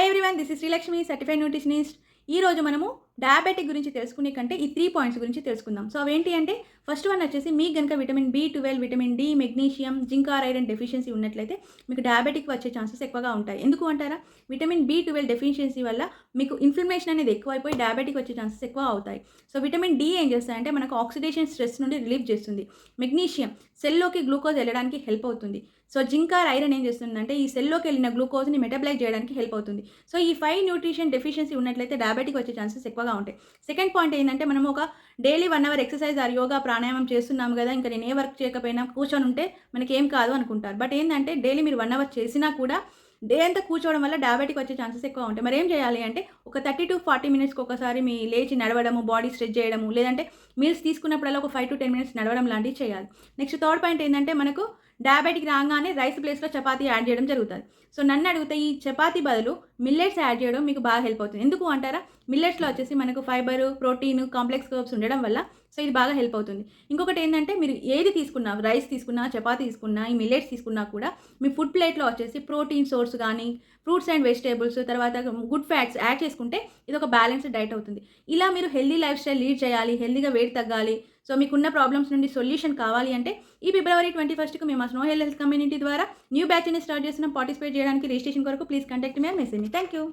Hi everyone, this is Srilakshmi, certified nutritionist. ఈ రోజు మనము డయాబెటిక్ గురించి తెలుసుకునే కంటే ఈ 3 పాయింట్స్ గురించి తెలుసుకుందాం. సో అవేంటి అంటే, ఫస్ట్ వన్ వచ్చేసి మీకు గనుక vitamin B12, vitamin D, magnesium, zinc or iron deficiency ఉన్నట్లయితే మీకు డయాబెటిక్ వచ్చే ఛాన్సెస్ ఎక్కువగా ఉంటాయి. ఎందుకు అంటారా? విటమిన్ B12 డెఫిషియన్సీ వల్ల మీకు ఇన్ఫ్లమేషన్ అనేది ఎక్కువైపోయి డయాబెటిక్ వచ్చే ఛాన్సెస్ ఎక్కువ అవుతాయి. సో విటమిన్ డి ఏం చేస్తాయంటే మనకు ఆక్సిడేషన్ స్ట్రెస్ నుండి రిలీఫ్ చేస్తుంది. మెగ్నీషియం సెల్లోకి గ్లూకోజ్ వెళ్ళడానికి హెల్ప్ అవుతుంది. సో జింక్ ఆర్ ఐరన్ ఏం చేస్తుందంటే ఈ సెల్లోకి వెళ్ళిన గ్లూకోజ్ని మెటబలైజ్ చేయడానికి హెల్ప్ అవుతుంది. సో ఈ 5 న్యూట్రిషన్ డెఫిషియన్సీ ఉన్నట్లయితే డయాబెటిక్ వచ్చే ఛాన్సెస్ ఎక్కువగా ఉంటాయి. సెకండ్ పాయింట్ ఏంటంటే, మనం ఒక daily 1 hour exercise or yoga pranayama చేస్తున్నాము కదా, ఇంకా నేను ఏ వర్క్ చేయకపోయినా కూర్చొని ఉంటే మనకేం కాదు అనుకుంటారు. బట్ ఏంటంటే డైలీ మీరు 1 అవర్ చేసినా కూడా డే అంతా కూర్చోవడం వల్ల డయాబెటిక్ వచ్చే ఛాన్సెస్ ఎక్కువ ఉంటాయి. మరి ఏం చేయాలి అంటే, ఒక 30-40 మినిట్స్కి ఒకసారి మీ లేచి నడవడము, బాడీ స్ట్రెచ్ చేయడము, లేదంటే మీల్స్ తీసుకున్నప్పుడల్లా ఒక 5-10 మినిట్స్ నడవడం లాంటివి చేయాలి. నెక్స్ట్ థర్డ్ పాయింట్ ఏంటంటే, మనకు డయాబెటిక్ రాగానే రైస్ ప్లేస్లో చపాతీ యాడ్ చేయడం జరుగుతుంది. సో నన్ను అడిగితే ఈ చపాతీ బదులు మిల్లెట్స్ యాడ్ చేయడం మీకు బాగా హెల్ప్ అవుతుంది. ఎందుకు అంటారా? మిల్లెట్స్లో వచ్చేసి మనకు ఫైబరు, ప్రోటీన్, కాంప్లెక్స్ కర్బ్స్ ఉండడం వల్ల సో ఇది బాగా హెల్ప్ అవుతుంది. ఇంకొకటి ఏంటంటే, మీరు ఏది తీసుకున్నా, రైస్ తీసుకున్నా, చపాతీ తీసుకున్నా, ఈ మిల్లెట్స్ తీసుకున్నా కూడా మీ ఫుడ్ ప్లేట్లో వచ్చేసి ప్రోటీన్ సోర్స్ కానీ, ఫ్రూట్స్ అండ్ వెజిటేబుల్స్, తర్వాత గుడ్ ఫ్యాట్స్ యాడ్ చేసుకుంటే ఇది ఒక బ్యాలెన్స్డ్ డైట్ అవుతుంది. ఇలా మీరు హెల్దీ లైఫ్ స్టైల్ లీడ్ చేయాలి, హెల్దీగా వెయిట్ తగ్గాలి, సో మీకున్న ప్రాబ్లమ్స్ నుండి సొల్యూషన్ కావాలి అంటే ఈ ఫిబ్రవరి 21కి మేము మా స్నో హెల్త్ కమ్యూనిటీ ద్వారా న్యూ బ్యాచ్ని స్టార్ట్ చేస్తున్నాం. పార్టిసిపేట్ చేయడానికి రిజిస్ట్రేషన్ కొరకు please contact me or message me. Thank you.